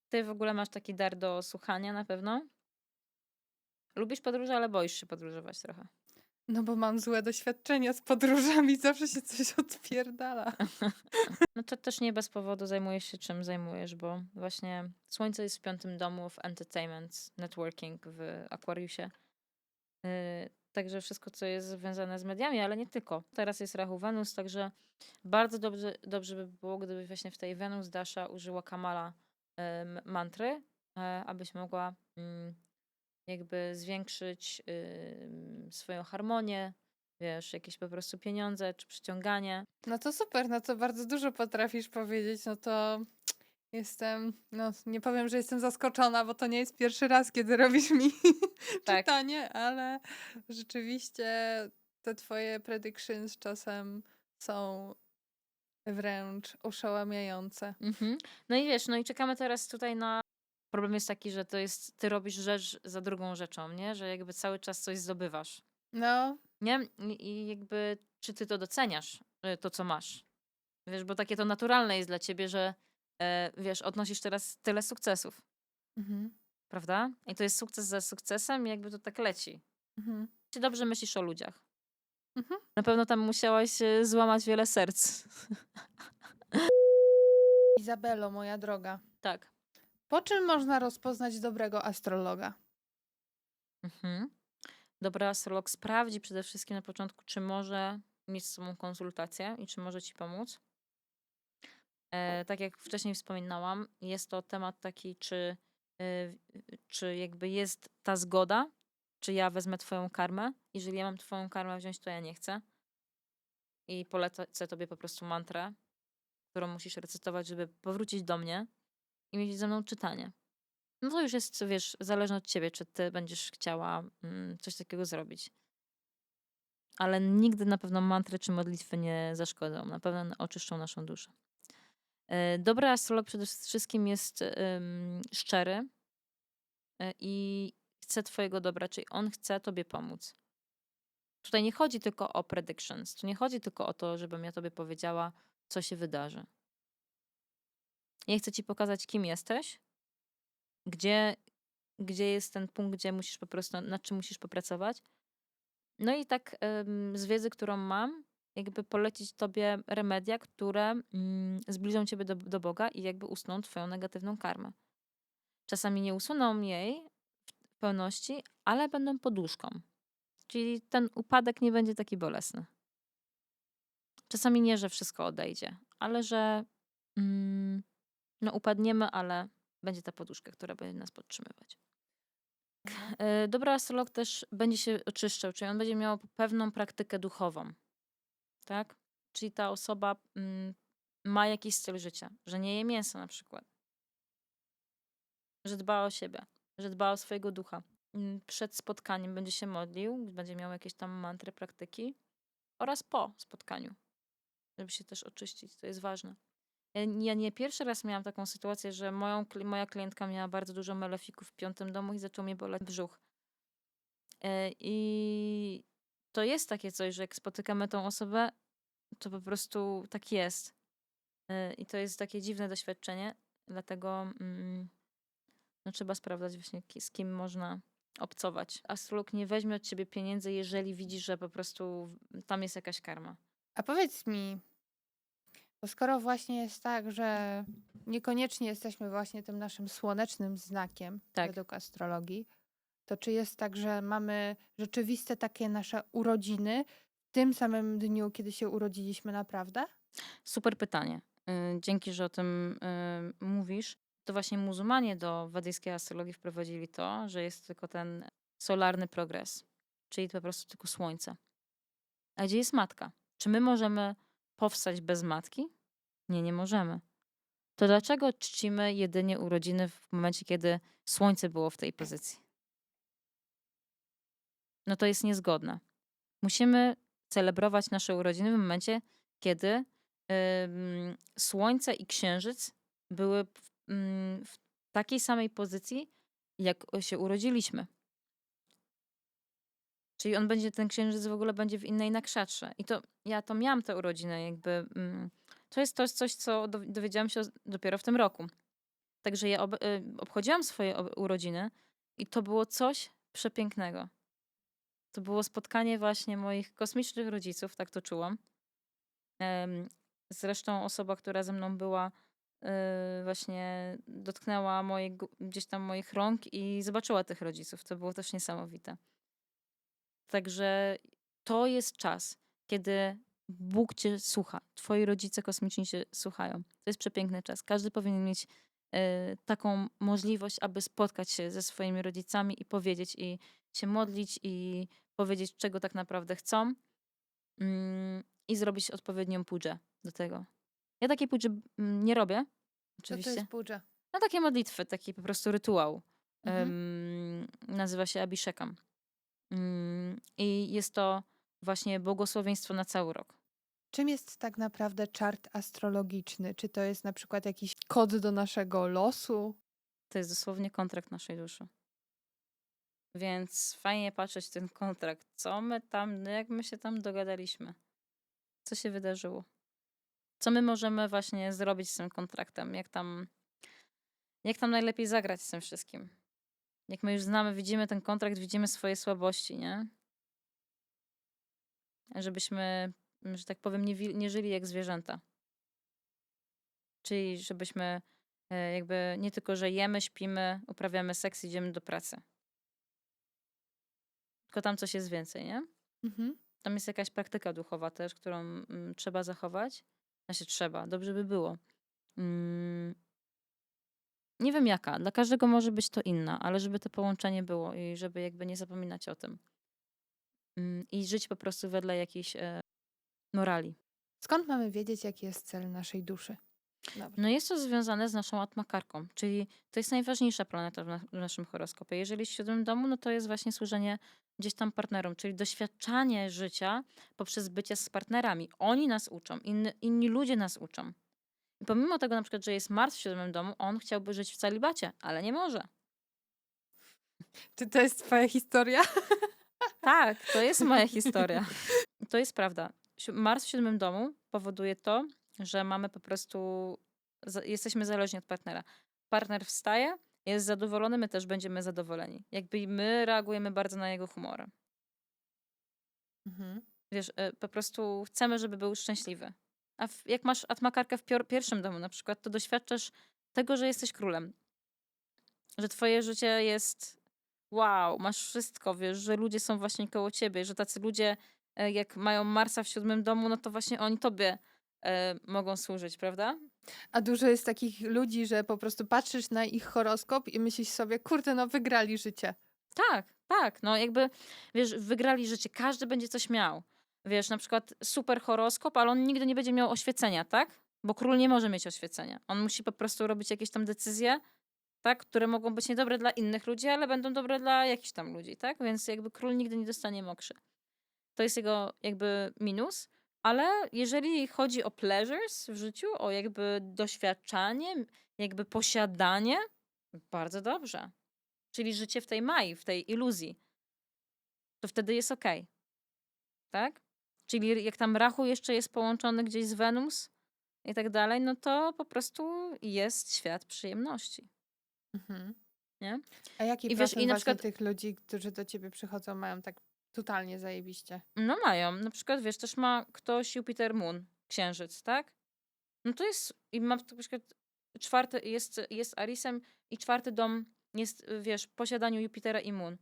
Ty w ogóle masz taki dar do słuchania na pewno. Lubisz podróże, ale boisz się podróżować trochę. No bo mam złe doświadczenia z podróżami, zawsze się coś odpierdala. No to też nie bez powodu zajmujesz się czym zajmujesz, bo właśnie Słońce jest w 5. domu w entertainment, networking w Aquariusie. Także wszystko, co jest związane z mediami, ale nie tylko. Teraz jest Rahu Wenus, także bardzo dobrze by było, gdybyś właśnie w tej Wenus Dasha użyła Kamala mantry, abyś mogła jakby zwiększyć swoją harmonię, wiesz, jakieś po prostu pieniądze czy przyciąganie. No to super, no to bardzo dużo potrafisz powiedzieć, no to jestem, no nie powiem, że jestem zaskoczona, bo to nie jest pierwszy raz, kiedy robisz mi Tak. czytanie, ale rzeczywiście te twoje predictions czasem są wręcz oszałamiające. No i wiesz, no i czekamy teraz tutaj na... Problem jest taki, że ty robisz rzecz za drugą rzeczą, nie? Że jakby cały czas coś zdobywasz, No, nie? I jakby, czy ty to doceniasz, to co masz? Wiesz, bo takie to naturalne jest dla ciebie, że wiesz, odnosisz teraz tyle sukcesów, mhm, prawda? I to jest sukces za sukcesem i jakby to tak leci. mhm, Czy dobrze myślisz o ludziach? mhm. Na pewno tam musiałaś złamać wiele serc. Izabelo, moja droga, Tak. po czym można rozpoznać dobrego astrologa? Mhm. Dobry astrolog sprawdzi przede wszystkim na początku, czy może mieć z sobą konsultację i czy może ci pomóc. Tak jak wcześniej wspominałam, jest to temat taki, czy jakby jest ta zgoda, czy ja wezmę twoją karmę. Jeżeli ja mam twoją karmę wziąć, to ja nie chcę. I polecę tobie po prostu mantrę, którą musisz recytować, żeby powrócić do mnie i mieć ze mną czytanie. No to już jest, wiesz, zależne od ciebie, czy ty będziesz chciała coś takiego zrobić. Ale nigdy na pewno mantry czy modlitwy nie zaszkodzą. Na pewno oczyszczą naszą duszę. Dobry astrolog przede wszystkim jest szczery i chce twojego dobra, czyli on chce tobie pomóc. Tutaj nie chodzi tylko o predictions. Tu nie chodzi tylko o to, żebym ja tobie powiedziała, co się wydarzy. Ja chcę ci pokazać, kim jesteś, gdzie jest ten punkt, gdzie musisz po prostu, nad czym musisz popracować. No i tak z wiedzy, którą mam, jakby polecić tobie remedia, które zbliżą ciebie do Boga i jakby usuną twoją negatywną karmę. Czasami nie usuną jej w pełności, ale będą poduszką. Czyli ten upadek nie będzie taki bolesny. Czasami nie, że wszystko odejdzie, ale że no upadniemy, ale będzie ta poduszka, która będzie nas podtrzymywać. No. Dobry astrolog też będzie się oczyszczał, czyli on będzie miał pewną praktykę duchową, tak? Czyli ta osoba ma jakiś styl życia, że nie je mięsa na przykład, że dba o siebie, że dba o swojego ducha. Przed spotkaniem będzie się modlił, będzie miał jakieś tam mantry, praktyki oraz po spotkaniu, żeby się też oczyścić. To jest ważne. Ja nie pierwszy raz miałam taką sytuację, że moja klientka miała bardzo dużo malefików w 5. domu i zaczął mnie boleć brzuch. I to jest takie coś, że jak spotykamy tą osobę, to po prostu tak jest. I to jest takie dziwne doświadczenie, dlatego no, trzeba sprawdzać właśnie z kim można obcować. Astrolog nie weźmie od ciebie pieniędzy, jeżeli widzisz, że po prostu tam jest jakaś karma. A powiedz mi, bo skoro właśnie jest tak, że niekoniecznie jesteśmy właśnie tym naszym słonecznym znakiem Tak. według astrologii, to czy jest tak, że mamy rzeczywiste takie nasze urodziny w tym samym dniu, kiedy się urodziliśmy naprawdę? Super pytanie. Dzięki, że o tym mówisz. To właśnie muzułmanie do wedyjskiej astrologii wprowadzili to, że jest tylko ten solarny progres, czyli po prostu tylko słońce. A gdzie jest matka? Czy my możemy powstać bez matki? Nie, nie możemy. To dlaczego czcimy jedynie urodziny w momencie, kiedy słońce było w tej pozycji? No to jest niezgodne. Musimy celebrować nasze urodziny w momencie, kiedy słońce i księżyc były w takiej samej pozycji, jak się urodziliśmy. Czyli ten księżyc w ogóle będzie w innej nakszatrze. I to ja to miałam te urodziny, jakby. To jest coś, co dowiedziałam się dopiero w tym roku. Także ja obchodziłam swoje urodziny i to było coś przepięknego. To było spotkanie właśnie moich kosmicznych rodziców, tak to czułam. Zresztą osoba, która ze mną była, właśnie dotknęła gdzieś tam moich rąk i zobaczyła tych rodziców. To było też niesamowite. Także to jest czas, kiedy Bóg cię słucha. Twoi rodzice kosmiczni cię słuchają. To jest przepiękny czas. Każdy powinien mieć taką możliwość, aby spotkać się ze swoimi rodzicami i powiedzieć, i się modlić, i powiedzieć, czego tak naprawdę chcą, i zrobić odpowiednią pudżę do tego. Ja takiej pudży nie robię, Co to jest oczywiście. pudża? No takie modlitwy, taki po prostu rytuał. Mhm. Nazywa się Abhishekam. I jest to właśnie błogosławieństwo na cały rok. Czym jest tak naprawdę czart astrologiczny? Czy to jest na przykład jakiś kod do naszego losu? To jest dosłownie kontrakt naszej duszy. Więc fajnie patrzeć ten kontrakt. Co my tam, jak my się tam dogadaliśmy? Co się wydarzyło? Co my możemy właśnie zrobić z tym kontraktem? Jak tam najlepiej zagrać z tym wszystkim? Jak my już znamy, widzimy ten kontrakt, widzimy swoje słabości, nie? Żebyśmy, że tak powiem, nie żyli jak zwierzęta. Czyli żebyśmy jakby nie tylko, że jemy, śpimy, uprawiamy seks, idziemy do pracy. Tylko tam coś jest więcej, nie? Mhm. Tam jest jakaś praktyka duchowa też, którą trzeba zachować. Znaczy trzeba, dobrze by było. Nie wiem jaka, dla każdego może być to inna, ale żeby to połączenie było i żeby jakby nie zapominać o tym. I żyć po prostu wedle jakiejś morali. Skąd mamy wiedzieć, jaki jest cel naszej duszy? Dobra. No jest to związane z naszą atmakarką, czyli to jest najważniejsza planeta w naszym horoskopie. Jeżeli jest w 7 domu, no to jest właśnie służenie gdzieś tam partnerom, czyli doświadczanie życia poprzez bycie z partnerami. Oni nas uczą, inni ludzie nas uczą. I pomimo tego na przykład, że jest Mars w 7 domu, on chciałby żyć w celibacie, ale nie może. Czy to jest twoja historia? Tak, to jest moja historia. To jest prawda. Mars w 7 domu powoduje to, że mamy po prostu, jesteśmy zależni od partnera. Partner wstaje, jest zadowolony, my też będziemy zadowoleni. Jakby my reagujemy bardzo na jego humor. Mhm. Wiesz, po prostu chcemy, żeby był szczęśliwy. A jak masz atmakarkę w pierwszym domu na przykład, to doświadczasz tego, że jesteś królem. Że twoje życie jest wow, masz wszystko, wiesz, że ludzie są właśnie koło ciebie, że tacy ludzie, jak mają Marsa w 7 domu, no to właśnie oni tobie mogą służyć, prawda? A dużo jest takich ludzi, że po prostu patrzysz na ich horoskop i myślisz sobie, kurde, no wygrali życie. Tak, tak, no jakby, wiesz, wygrali życie, każdy będzie coś miał. Wiesz, na przykład super horoskop, ale on nigdy nie będzie miał oświecenia, tak? Bo król nie może mieć oświecenia. On musi po prostu robić jakieś tam decyzje, tak, które mogą być niedobre dla innych ludzi, ale będą dobre dla jakichś tam ludzi, tak? Więc jakby król nigdy nie dostanie mokrzy. To jest jego jakby minus, ale jeżeli chodzi o pleasures w życiu, o jakby doświadczanie, jakby posiadanie, bardzo dobrze. Czyli życie w tej Mai, w tej iluzji, to wtedy jest okej, tak? Czyli jak tam Rahu jeszcze jest połączony gdzieś z Wenus i tak dalej, no to po prostu jest świat przyjemności, Mhm. nie? A jaki I wiesz, procent i na właśnie przykład tych ludzi, którzy do ciebie przychodzą, mają tak totalnie zajebiście? no mają, na przykład wiesz, też ma ktoś Jupiter Moon, księżyc, tak? No to jest, i ma na przykład czwarty, jest Arisem i czwarty dom jest, wiesz, w posiadaniu Jupitera i Moon,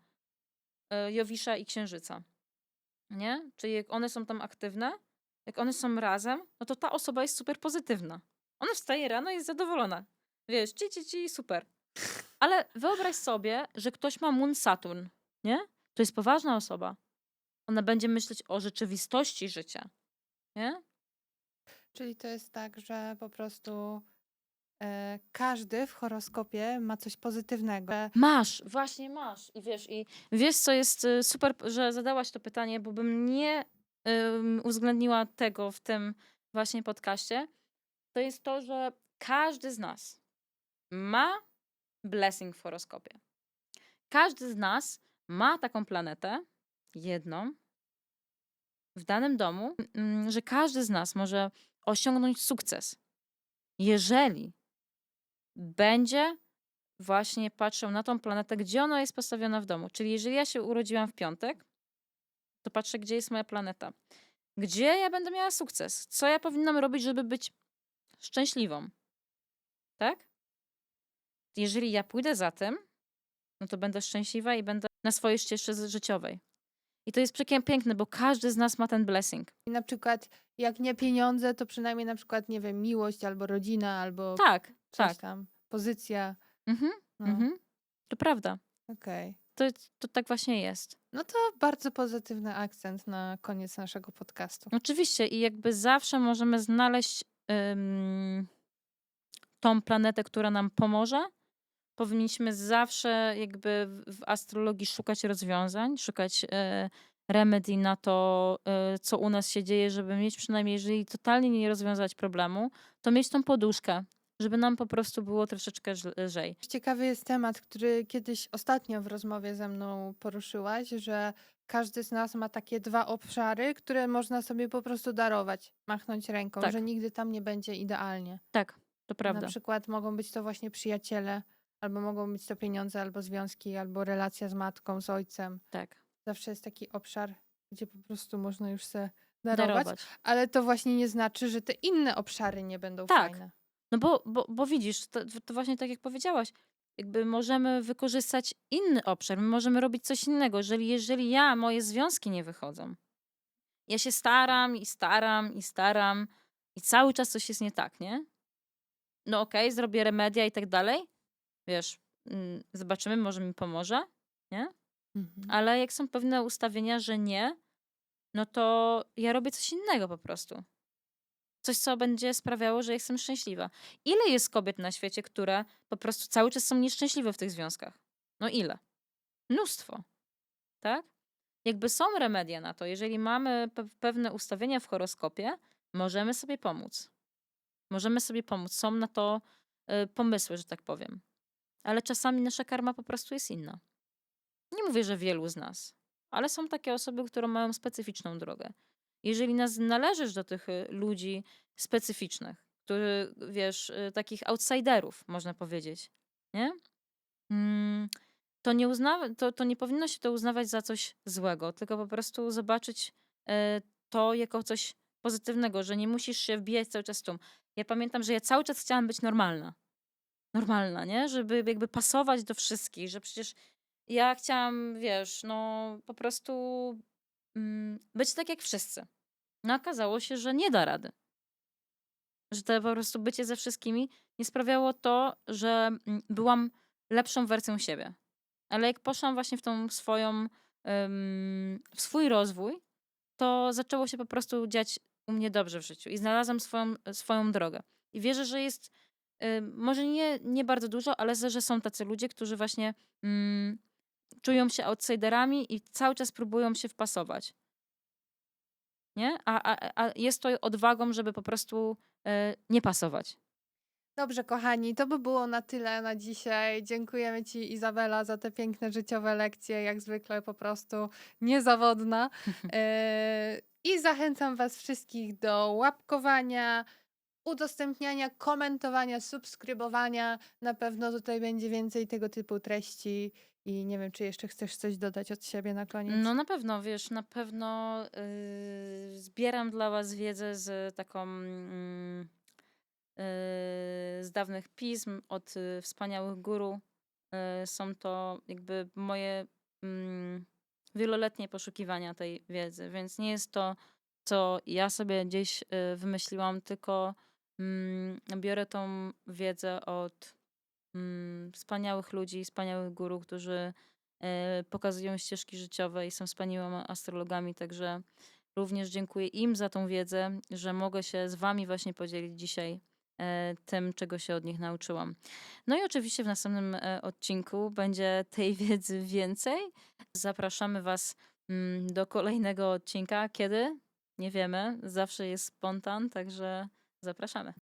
Jowisza i Księżyca, nie? Czyli jak one są tam aktywne, jak one są razem, no to ta osoba jest super pozytywna. Ona wstaje rano i jest zadowolona. Wiesz, super. Ale wyobraź sobie, że ktoś ma Moon Saturn, nie? To jest poważna osoba. Ona będzie myśleć o rzeczywistości życia, nie? Czyli to jest tak, że po prostu każdy w horoskopie ma coś pozytywnego. Masz, właśnie masz. I wiesz, co jest super, że zadałaś to pytanie, bo bym nie uwzględniła tego w tym właśnie podcaście. To jest to, że każdy z nas ma blessing w horoskopie. Każdy z nas ma taką planetę, jedną, w danym domu, że każdy z nas może osiągnąć sukces, jeżeli będzie właśnie patrzę na tą planetę, gdzie ona jest postawiona w domu. Czyli jeżeli ja się urodziłam w piątek, to patrzę, gdzie jest moja planeta. Gdzie ja będę miała sukces? Co ja powinnam robić, żeby być szczęśliwą? Tak? Jeżeli ja pójdę za tym, no to będę szczęśliwa i będę na swojej ścieżce życiowej. I to jest piękne, bo każdy z nas ma ten blessing. I na przykład jak nie pieniądze, to przynajmniej na przykład, nie wiem, miłość albo rodzina, albo Tak, coś tak. tam, pozycja. Mhm, No, mhm. To prawda. okej. To tak właśnie jest. No to bardzo pozytywny akcent na koniec naszego podcastu. Oczywiście i jakby zawsze możemy znaleźć tą planetę, która nam pomoże. Powinniśmy zawsze jakby w astrologii szukać rozwiązań, szukać remedii na to, co u nas się dzieje, żeby mieć przynajmniej, jeżeli totalnie nie rozwiązać problemu, to mieć tą poduszkę, żeby nam po prostu było troszeczkę lżej. Ciekawy jest temat, który kiedyś ostatnio w rozmowie ze mną poruszyłaś, że każdy z nas ma takie dwa obszary, które można sobie po prostu darować, machnąć ręką, że Tak, nigdy tam nie będzie idealnie. tak, to Na prawda. przykład mogą być to właśnie przyjaciele, albo mogą być to pieniądze, albo związki, albo relacja z matką, z ojcem. Tak. Zawsze jest taki obszar, gdzie po prostu można już se darować, Darować. ale to właśnie nie znaczy, że te inne obszary nie będą Tak. fajne. No bo widzisz, to właśnie tak jak powiedziałaś, jakby możemy wykorzystać inny obszar, my możemy robić coś innego. Jeżeli moje związki nie wychodzą, ja się staram i staram i staram i cały czas coś jest nie tak, nie? No okej, zrobię remedia i tak dalej, wiesz, zobaczymy, może mi pomoże, nie? Mhm. Ale jak są pewne ustawienia, że nie, no to ja robię coś innego po prostu. Coś, co będzie sprawiało, że jestem szczęśliwa. Ile jest kobiet na świecie, które po prostu cały czas są nieszczęśliwe w tych związkach? No ile? Mnóstwo, tak? Jakby są remedia na to, jeżeli mamy pewne ustawienia w horoskopie, możemy sobie pomóc. Możemy sobie pomóc. Są na to pomysły, że tak powiem. Ale czasami nasza karma po prostu jest inna. Nie mówię, że wielu z nas, ale są takie osoby, które mają specyficzną drogę. Jeżeli należysz do tych ludzi specyficznych, którzy, wiesz, takich outsiderów, można powiedzieć, nie? Mm, to nie powinno się to uznawać za coś złego, tylko po prostu zobaczyć to jako coś pozytywnego, że nie musisz się wbijać cały czas w tłum. Ja pamiętam, że ja cały czas chciałam być normalna. Normalna, nie? Żeby jakby pasować do wszystkich, że przecież ja chciałam, wiesz, no po prostu być tak jak wszyscy. No okazało się, że nie da rady. Że to po prostu bycie ze wszystkimi nie sprawiało to, że byłam lepszą wersją siebie. Ale jak poszłam właśnie w tą swoją, w swój rozwój, to zaczęło się po prostu dziać u mnie dobrze w życiu i znalazłam swoją drogę. I wierzę, że jest, może nie bardzo dużo, ale że są tacy ludzie, którzy właśnie czują się outsiderami i cały czas próbują się wpasować. Nie? A jest to odwagą, żeby po prostu nie pasować. Dobrze, kochani, to by było na tyle na dzisiaj. Dziękujemy Ci, Izabela, za te piękne życiowe lekcje, jak zwykle po prostu niezawodna. I zachęcam Was wszystkich do łapkowania, udostępniania, komentowania, subskrybowania. Na pewno tutaj będzie więcej tego typu treści. I nie wiem, czy jeszcze chcesz coś dodać od siebie na koniec? No na pewno, wiesz, na pewno zbieram dla was wiedzę z taką z dawnych pism od wspaniałych guru. Są to jakby moje wieloletnie poszukiwania tej wiedzy, więc nie jest to, co ja sobie gdzieś wymyśliłam, tylko biorę tą wiedzę od wspaniałych ludzi, wspaniałych guru, którzy pokazują ścieżki życiowe i są wspaniałymi astrologami, także również dziękuję im za tą wiedzę, że mogę się z wami właśnie podzielić dzisiaj tym, czego się od nich nauczyłam. No i oczywiście w następnym odcinku będzie tej wiedzy więcej. Zapraszamy was do kolejnego odcinka. Kiedy? Nie wiemy. Zawsze jest spontan, także zapraszamy.